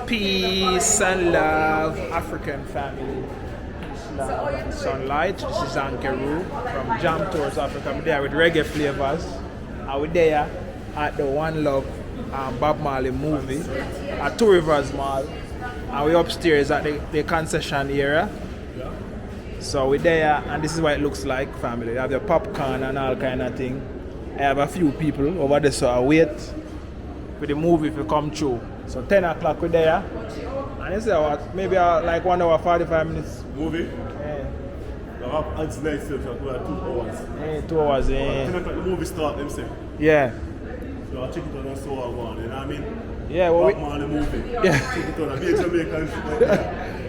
Peace and love, African family. Peace, love, sunlight. This is Ankeru from Jam Tours Africa. I'm there with reggae flavors. And we're there at the One Love Bob Marley movie at Two Rivers Mall. And we're upstairs at the concession area. So we're there, and this is what it looks like, family. They have the popcorn and all kind of thing. I have a few people over there, so I wait for the movie to come through. So 10 o'clock we're there. And it's what, maybe like 1 hour 45 minutes. Movie? Yeah. Until next week, 2 hours. Yeah, 2 hours, yeah. 10 o'clock the movie start, them say. Yeah. So I'll check it out and so I want, you know what I mean? Yeah, well, Bob Marley movie. Yeah. Check it out, I'll be a Jamaican.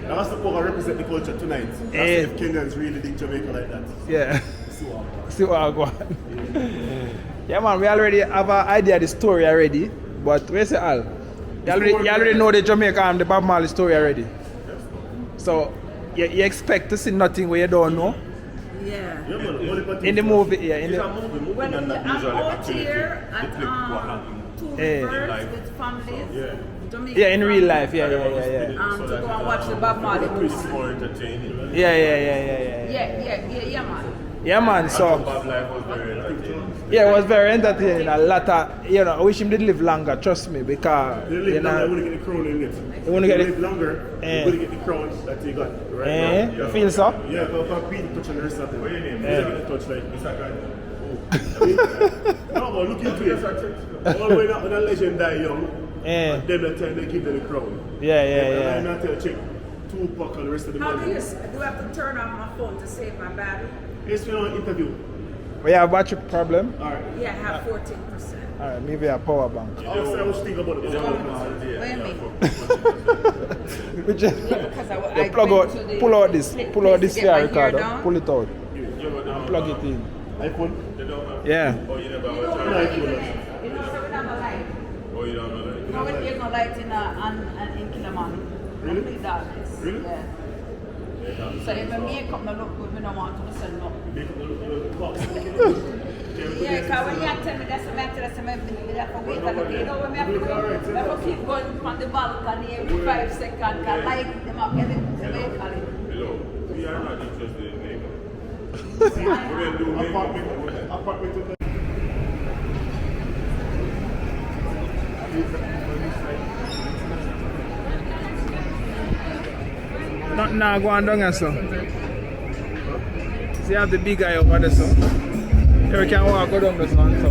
That's the power represent the culture tonight. That's if Kenyans really dig Jamaica like that. Yeah. See what I want. Yeah, man, we already have an idea of the story already. But where's it all? You already know the Jamaica and the Bob Marley story already. So you expect to see nothing where you don't know? Yeah. In the movie, yeah. In the Well, I'm out here at Two Rivers with families. Jamaica. Yeah, in real life, yeah. To go and watch the Bob Marley movie. More entertaining. Yeah, man. Yeah, man, so yeah, it was very entertaining. A lot of, I wish him did live longer, trust me, because They live longer, they want to get the crown in it. They want to get live longer, they want to get the crown that they got right now. You feel so? Yeah, because Pete touch on the rest of it. What your name? Yeah. Get touch like Mr. Guy. No, but look into it. All the way now, when a legend die young, and them that time they give them the crown. Yeah. I'm not to check Tupac and the rest of the How money. do I have to turn off my phone to save my battery? Yes, we on interview. We have a battery problem. Alright. Yeah, I have 14%. Alright, maybe a power bank. I was thinking about it. Wait a minute. We just Because I plug out, pull out this here, Ricardo. Down. Pull it out. And plug it in. iPhone? Yeah. Oh, you never have a You know, so we have a light. Oh, you don't know that? No, there's no light in Kilimani. Really? Complete darkness. Really? Yeah. So if my makeup no look good, we don't want to sell no. Make up the box. Yeah, because when you tell me that's the matter, that's the matter, we have to wait a little. You know what we have to do? We have to keep going from the balcony every 5 seconds, because light them up, get it, Hello. We are not interested in makeup. We're going to do apartment. Nothing now going down here, so. See, you have the big guy over there, so. Here we can walk go down this one, so.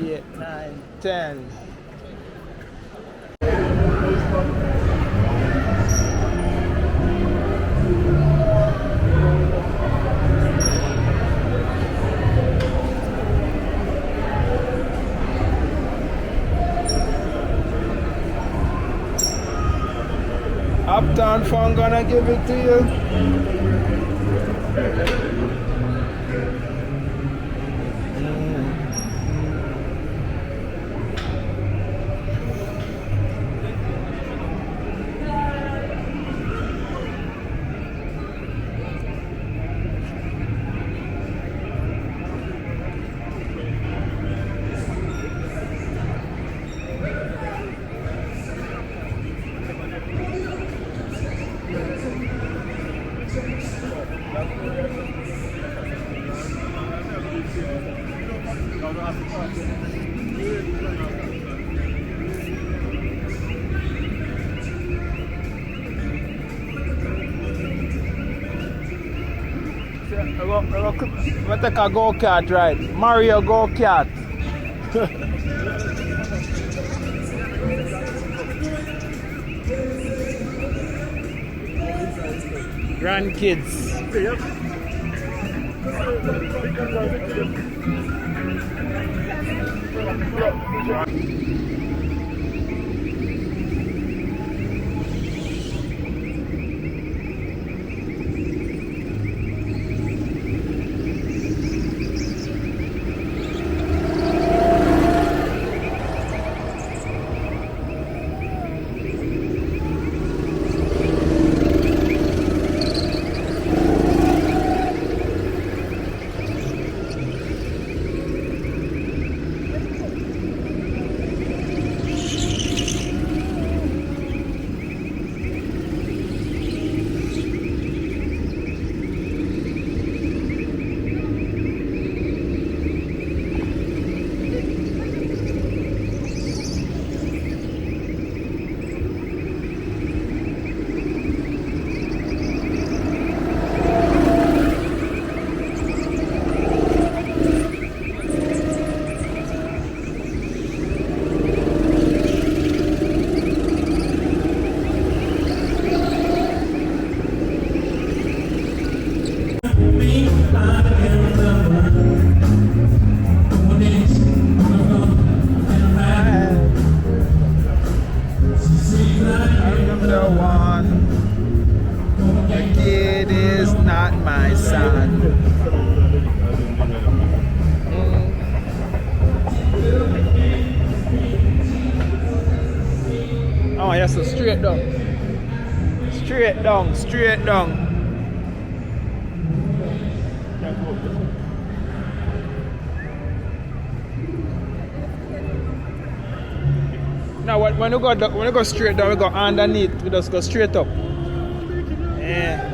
Eight, 9, 10. Uptown Fun gonna give it to you. I'm take a go-kart ride. Mario go-kart. Grandkids. Oh, yes, so straight down. Straight down, straight down. Now, when you go straight down, we go underneath, we just go straight up. Yeah.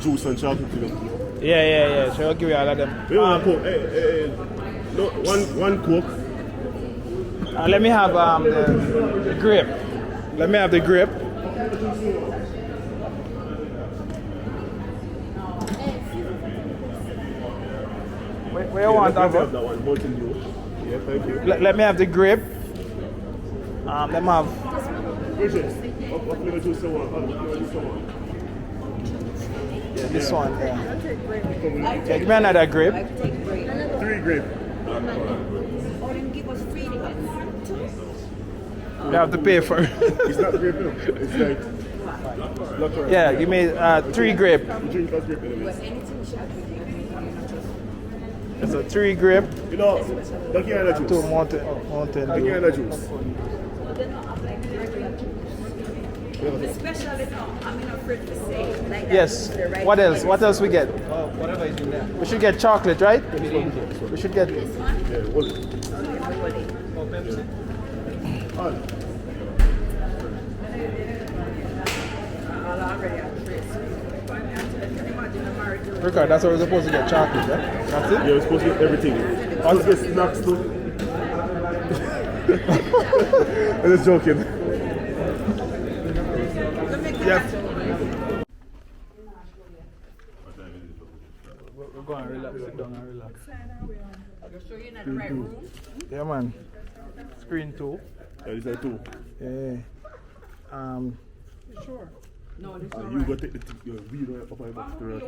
Juice and chocolate to them. Yeah. So I'll give you all of them. We want Coke. Hey. No, one Coke. Let me have the grape. Let me have the grape. Where you want that one? That one, Mountain Dew. Yeah, thank you. Let me have the grape. Let me have. What flavor juice you want? Yeah, this one. Yeah, give me another grape. 3 grape. Or you give us free tickets. You have to pay for it. It's not grape, no. It's like black currant. Yeah, give me 3 grape. You drink that grape anyway. It's a 3 grape, You know, don't get the 2 juice. mountain Don't dew. get the juice. They don't have like the regular juice. Especially now, I'm not afraid to say it like that. Yes. The right What else? medicine. What else we get? Whatever is in there. We should get chocolate, right? We should get. This one? Yeah, hold it. Okay, everybody. Hold it. I'll already have trace. Imagine a marriage. Ricardo, that's how we're supposed to get chocolate, right? That's it? You're supposed to get everything. I'm supposed to get snacks too. I'm just joking. Yeah. We're going to relax, sit down and relax. So you're not the right room? Yeah, man. Screen 2. Yeah, these are two. Yeah. Sure. No, this And you go take your video up on box to rest.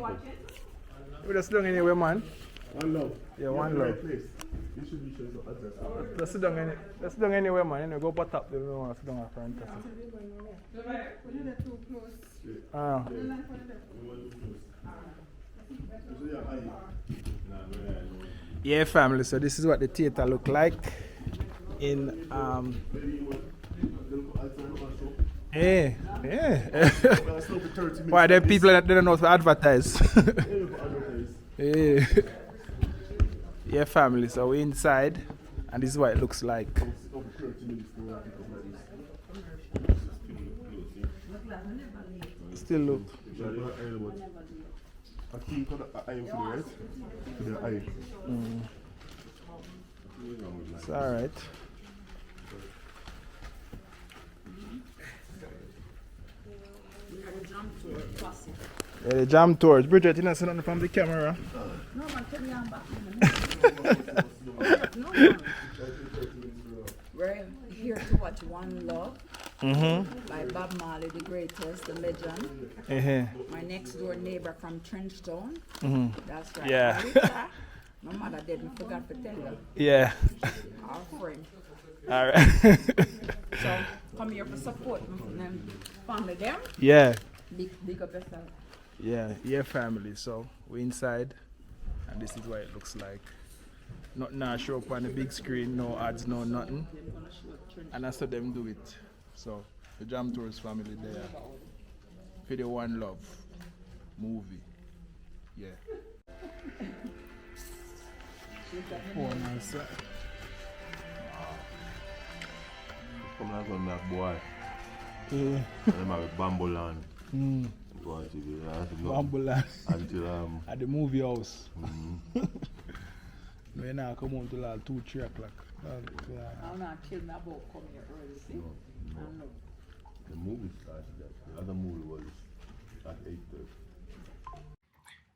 We just sit down anywhere, man. One love. Yeah, one You're love. in the right place. You should be showing some address. Let's sit down anywhere, man. You know, go butt up. They don't want to sit down at front. Yeah, family. So this is what the theater look like in yeah. Why there people that don't know how to advertise? Yeah. Yeah, family. So we're inside, and this is what it looks like. Still look. I think for the eye for the right. The eye. It's alright. Yeah, the jam tours. Bridget, you know, sit on from the camera. No, man, tell me I'm back. No, man. We're here to watch One Love by Bob Marley, the greatest, the legend. My next door neighbor from Trenchtown. That's right. Yeah. Marita. My mother didn't forget to tell you. Yeah. Our friend. Alright. So come here for support them, family them. Yeah. Big up yourself. Yeah, family. So we're inside, and this is what it looks like. Nothing now show up on the big screen, no ads, no nothing. And that's how them do it. So the Jam Tours family there. For the One Love movie. Yeah. Oh, nice. Come like on that boy. Yeah. And them have a bamboo land. Go on TV. Ambulance. Until At the movie house. We now come home till like 2, 3 o'clock. I'm not kidding about coming here early, see? I know. the movie started. The other movie was at 8:30.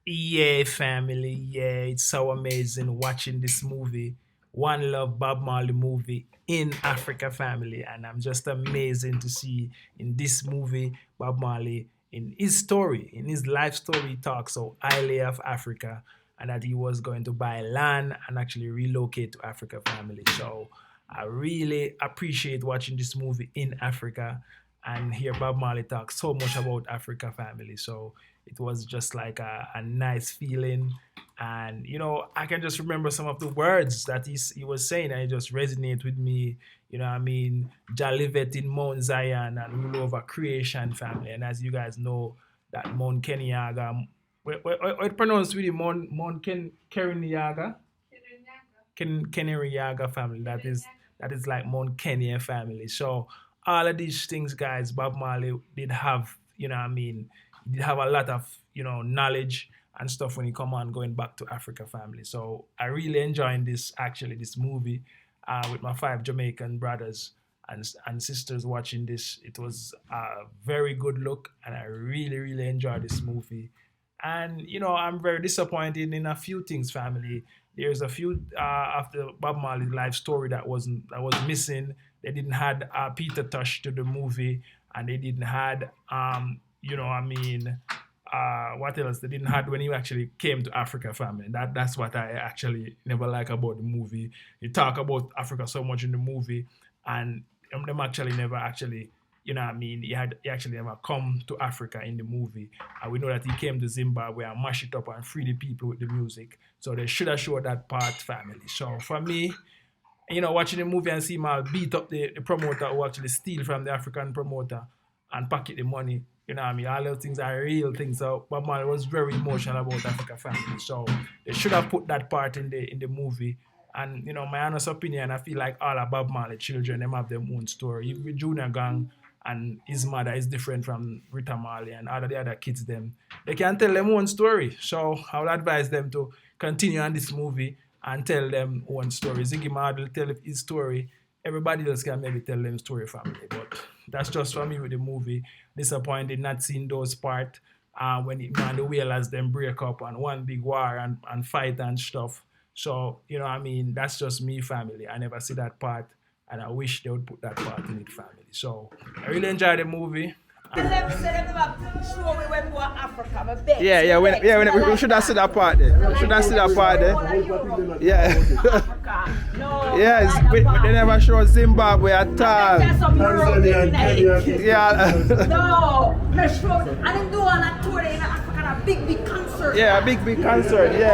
Yeah, family. Yeah, it's so amazing watching this movie, One Love Bob Marley movie in Africa, family. And I'm just amazing to see in this movie, Bob Marley, in his story, in his life story, he talks so highly of Africa and that he was going to buy land and actually relocate to Africa, family. So I really appreciate watching this movie in Africa and hear Bob Marley talk so much about Africa, family. So it was just like a nice feeling. And, you know, I can just remember some of the words that he was saying, and it just resonate with me. You know what I mean? Jalivet in Mount Zion and rule over creation, family. And as you guys know, that Mount Kenyaga, what pronounced really Mount Kenyaga? Kenyaga family. That is like Mount Kenya family. So all of these things, guys, Bob Marley did have, you know what I mean? He did have a lot of, you know, knowledge and stuff when he come on going back to Africa, family. So I really enjoying this movie with my 5 Jamaican brothers and sisters watching this. It was a very good look and I really, really enjoyed this movie. And, you know, I'm very disappointed in a few things, family. There's a few of the Bob Marley life story that was missing. They didn't had Peter Tosh to the movie, and they didn't had you know, I mean, what else? They didn't had when he actually came to Africa, family. That's what I actually never like about the movie. You talk about Africa so much in the movie, and them actually never actually you know what I mean, he actually never come to Africa in the movie. And we know that he came to Zimbabwe and mashed it up and free the people with the music. So they should have showed that part, family. So for me, you know, watching the movie and see Mal beat up the promoter who actually steal from the African promoter and pocket the money, you know what I mean? All those things are real things. So Bob Marley was very emotional about Africa family. So they should have put that part in the movie. And, you know, my honest opinion, I feel like all of Bob Marley children, them have their own story. Even with Junior Gang and his mother is different from Rita Marley and all of the other kids, them. They can tell them own story. So I would advise them to continue on this movie and tell them own story. Ziggy Marley will tell his story. Everybody else can maybe tell them story family. But that's just for me with the movie. Disappointed not seeing those parts when the Wailers them break up and one big war and fight and stuff. So, you know what I mean, that's just me family. I never see that part and I wish they would put that part in it family. So I really enjoyed the movie. Yeah, we should have seen that part there. We should have seen that part there. Yeah. Yes, they never show Zimbabwe at all. Yeah. No, they show. I didn't do on a tour in Africa, a big concert. Yeah, a big concert. Yeah.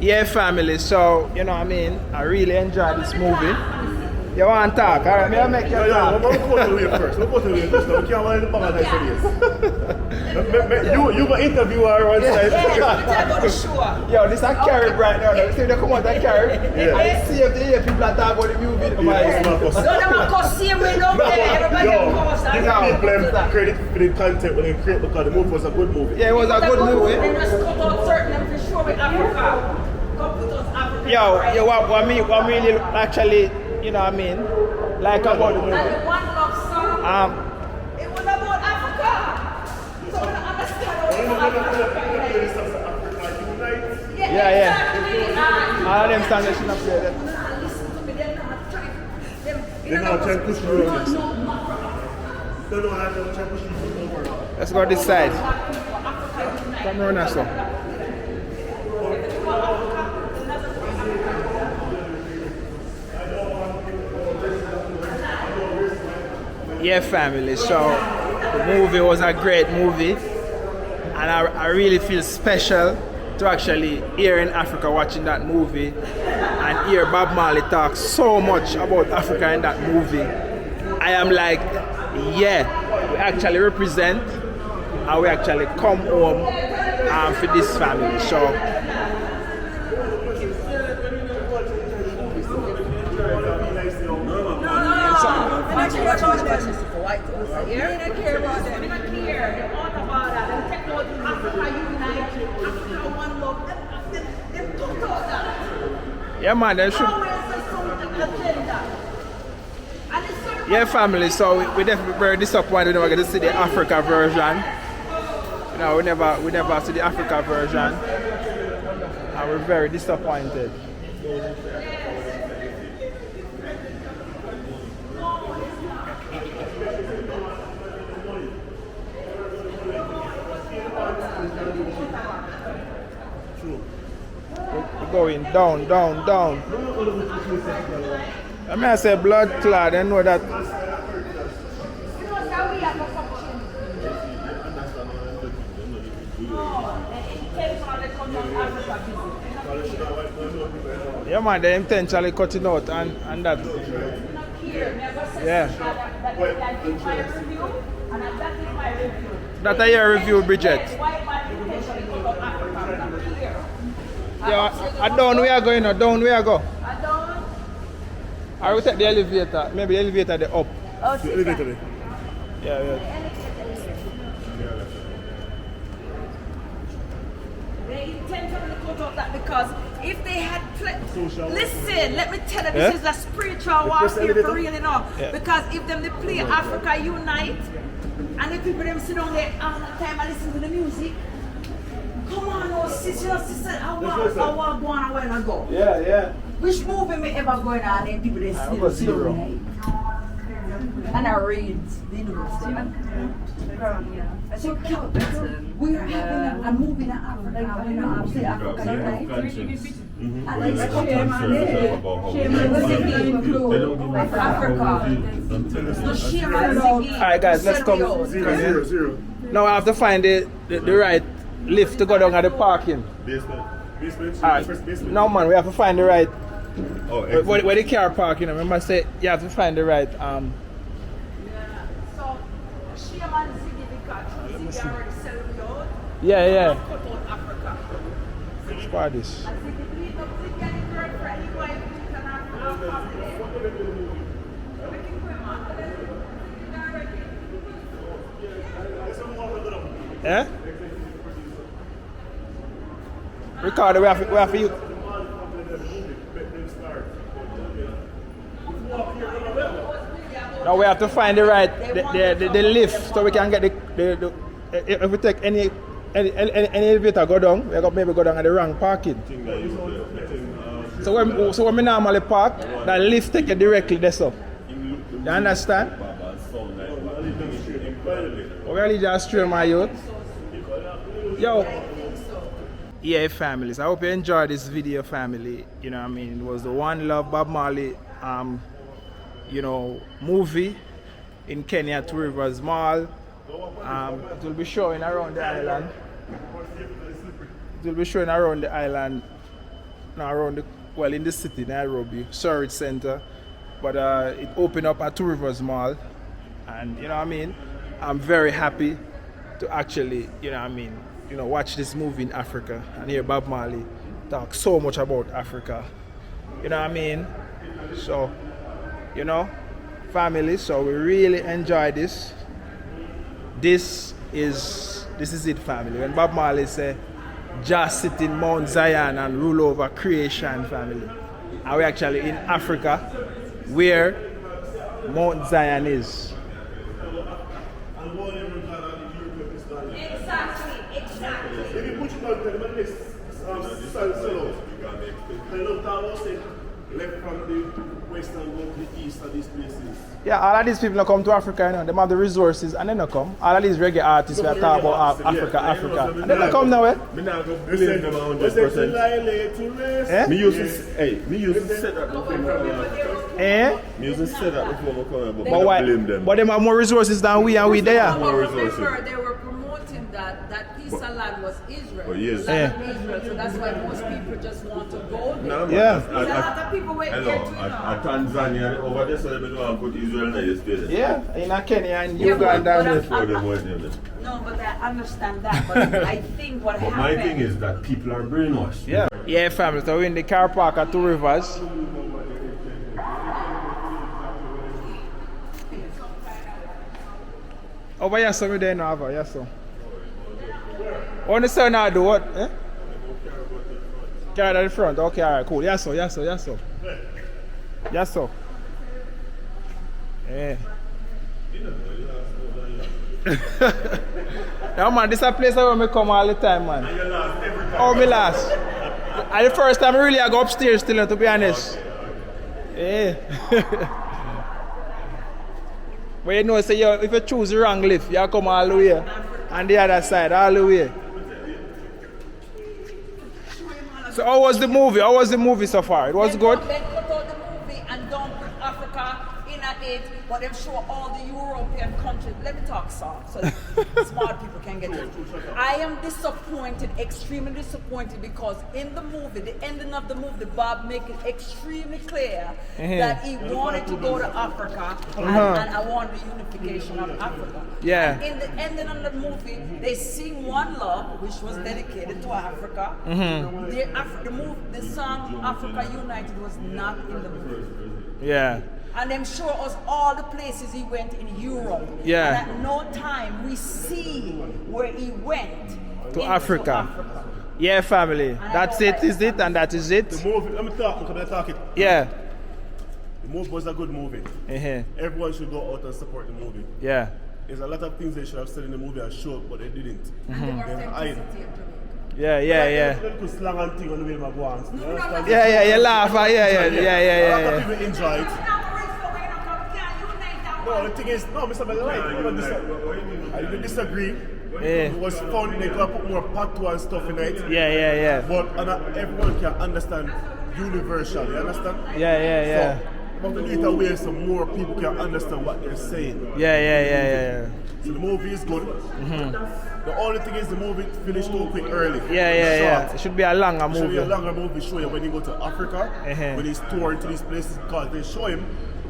Yeah, family. So, you know what I mean? I really enjoyed this movie. You want to talk? All right, may I make you talk? We'll go to the way first. We can't want to apologize for this. You go interview her on side. Yo, this is a carrot right now. You see they come out and carrot. Yeah. I see if the people that talk about the movie. No, they want to see me no give people credit for the content when they create because the movie was a good movie. Yeah, it was a good movie. They just cut out certain for sure with Africa. Yo, what me really actually, you know what I mean? Like about the movie. And the one love song, it was about Africa. So we understand Africa. Yeah. All of them songs they should have played them. Listen to me, they're not trying. They're not trying to push you on this. They're trying to push you over. Let's go this side. Come on, Nassau. Yeah, family. So the movie was a great movie, and I really feel special to actually here in Africa watching that movie and hear Bob Marley talk so much about Africa in that movie. I am like, yeah, we actually represent and we actually come home for this family. So. Yeah, man, they should. Yeah, family. So we definitely very disappointed we're going to see the Africa version. You know, we never see the Africa version, and we're very disappointed. We're going down. I mean, I say blood clot, I know that. Yeah, man, they intentionally cutting out and that. Yeah. That's your review, Bridget. Yeah, down where I go, you know, down where I go. Down? I will take the elevator, maybe the elevator the up. Oh, the elevator there. Yeah. They intentionally cut out that because if they had listen, let me tell you, this is a spiritual warfare for real, you know. Yeah. Because if them they play Africa Unite and the people them sit down there all the time and listen to the music. Come on, oh sister, I want to go on a while ago. Yeah. Which movie me ever going on and people they still zero. And I read the university. So we are having a movie in Africa, Africa Unite. And it's Alright guys, let's come. Zero. Now I have to find the right lift to go down at the parking. Basement. Alright. Basement. No man, we have to find the right where the car parking. Remember I said you have to find the right So Shaman Ziggy already settled out. Yeah. Cut out Africa. Which part is? Yeah? Ricardo, we have for you. Now we have to find the right the lift so we can get the if we take any elevator go down, we got maybe go down at the wrong parking. So when we normally park, that lift take you directly there so. You understand? We really just stream my youth. Yo. Yeah, families. I hope you enjoyed this video, family. You know what I mean? It was the One Love Bob Marley movie in Kenya, Two Rivers Mall. It will be showing around the island. It will be showing around the island, in the city, Nairobi, Surrey Center. But it opened up at Two Rivers Mall. And you know what I mean? I'm very happy to actually, watch this movie in Africa and hear Bob Marley talk so much about Africa. You know what I mean? So, family, so we really enjoy this. This is it, family. When Bob Marley say, just sit in Mount Zion and rule over creation, family. And we're actually in Africa, where Mount Zion is. Left from the west and go to the east of these places. Yeah, all of these people that come to Africa, they have the resources and they don't come. All of these reggae artists we are talking about Africa. And they don't come nowhere. Me not go blame them 100%. Eh? Me used to say that before Me used to say that before we come but why? Blame them. But they have more resources than we, and we there. More resources. Remember, they were promoting that piece of land was Israel. But yes. Land of Israel, so that's why most people just want to go there. No, Yeah. There's a lot of people waiting there too now. Tanzania, over there, so they don't put Israel in the state. Yeah, in Kenya and Yeah, Uganda. No, but I understand that. But I think what But happened. my thing is that people are brainwashed. Yeah, family. So we're in the car park at Two Rivers. Over here, so we there now, over yes, so. On the side now, do what? Eh? Carry at the front. Okay, alright, cool. Yes, so. Yeah. Yeah, man, this is a place where I come all the time, man. Oh, me last. And the first time really I go upstairs still, to be honest. Yeah. But you know, say if you choose the wrong lift, you come all the way. And the other side, all the way. So how was the movie? How was the movie so far? It was good? They put out the movie and don't put Africa in it, but they show all the European countries. Let me talk soft so smart people can get it. I am disappointed, extremely disappointed, because in the movie, the ending of the movie, Bob make it extremely clear that he wanted to go to Africa and I want the unification of Africa. Yeah. And in the ending of the movie, they sing One Love, which was dedicated to Africa. The song Africa United was not in the movie. Yeah. And them show us all the places he went in Europe. Yeah. And at no time we see where he went To Africa. Yeah, family. That's it, is it? And that is it? The movie, let me talk it. Yeah. The movie was a good movie. Everyone should go out and support the movie. Yeah. There's a lot of things they should have said in the movie and showed, but they didn't. They hide. Yeah, yeah, yeah. Little slang and thing on the way my go on. Yeah, yeah, you laugh. Yeah, yeah, yeah, A lot yeah. of people enjoy it. No, the thing is, no, Mr. Bellight, I disagree. Yeah. It was fun, they gotta put more patois and stuff in it. Yeah, yeah, yeah. But everyone can understand universal, you understand? Yeah, yeah, yeah. So, but we need a way so more people can understand what they're saying. Yeah, yeah, yeah, yeah. So the movie is good. The only thing is the movie finished too quick early. Yeah, yeah, yeah. It should be a longer It should be movie. a longer movie, show you when you go to Africa, when he's touring to these places, because they show him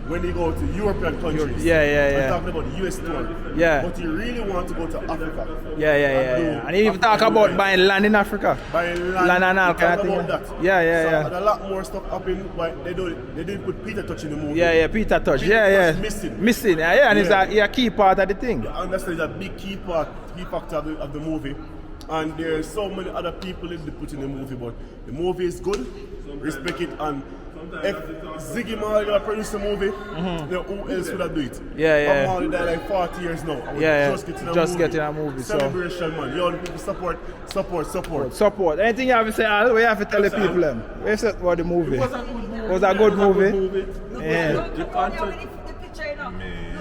when they go to European countries. Yeah, yeah, yeah. I'm talking about the US tour. Yeah. But you really want to go to Africa. Yeah, yeah, yeah, yeah. And even talk about buying land in Africa. Buying Land and all we kind talk of thing. about that. Yeah, yeah, So, yeah. and a lot more stuff happened, but they didn't put Peter Touch in the movie. Yeah, yeah, Peter Touch. Peter Yeah, yeah. Touch missing. Missing. Yeah, yeah. And Yeah. it's a key part of the thing. I understand it's a big key factor of the movie. And there's so many other people in the put in the movie, but the movie is good. Respect it. And if Ziggy Marley gonna produce the movie, then who else would have do it? Yeah, yeah. Bob Marley died like 40 years now. And we Yeah, just get in a just movie. get in a movie, so- Celebration, man. Young people support. Support. Anything you have to say, Al? What you have to tell the people them? What you said about the movie? It was a good movie. Yeah. The picture, you know.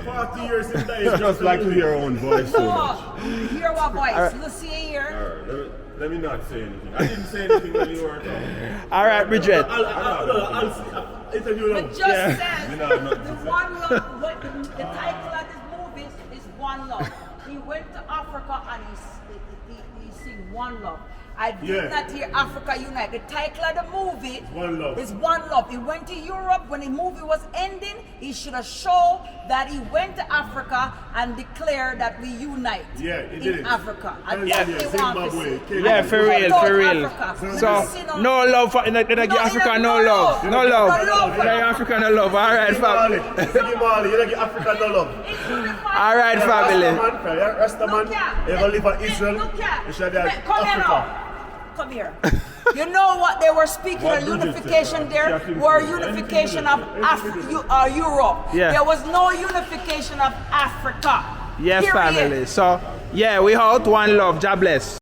40 years in there. It's just like to hear your own voice so much. Hear what voice? You see here? Alright, let me not say anything. I didn't say anything when you were talking. All right, Bridget. I'll interview them. Just Yeah. said No, no. the one love. The title of this movie is One Love. He went to Africa and he sing One Love. I did Yeah. not hear Africa Unite. The title of the movie One Love. is One Love. He went to Europe when the movie was ending. He should have shown that he went to Africa and declared that we unite Yeah, he in did it. Africa. And Yeah, that's yeah, what they want to Zimbabwe, see. Kenya. Yeah, And for we real, love for real. Africa. So, no love for, they give Africa no love. No love. They give Africa no love. All right, family. Ziggy Marley, you don't get Africa no love. All right, family. Rastaman, you gonna live in Israel, you should have Come here now. Africa. Come here. You know what they were speaking of unification there? Were unification of Europe. Yeah. There was no unification of Africa. Yeah, Period. family. So, yeah, we out. One love. God bless.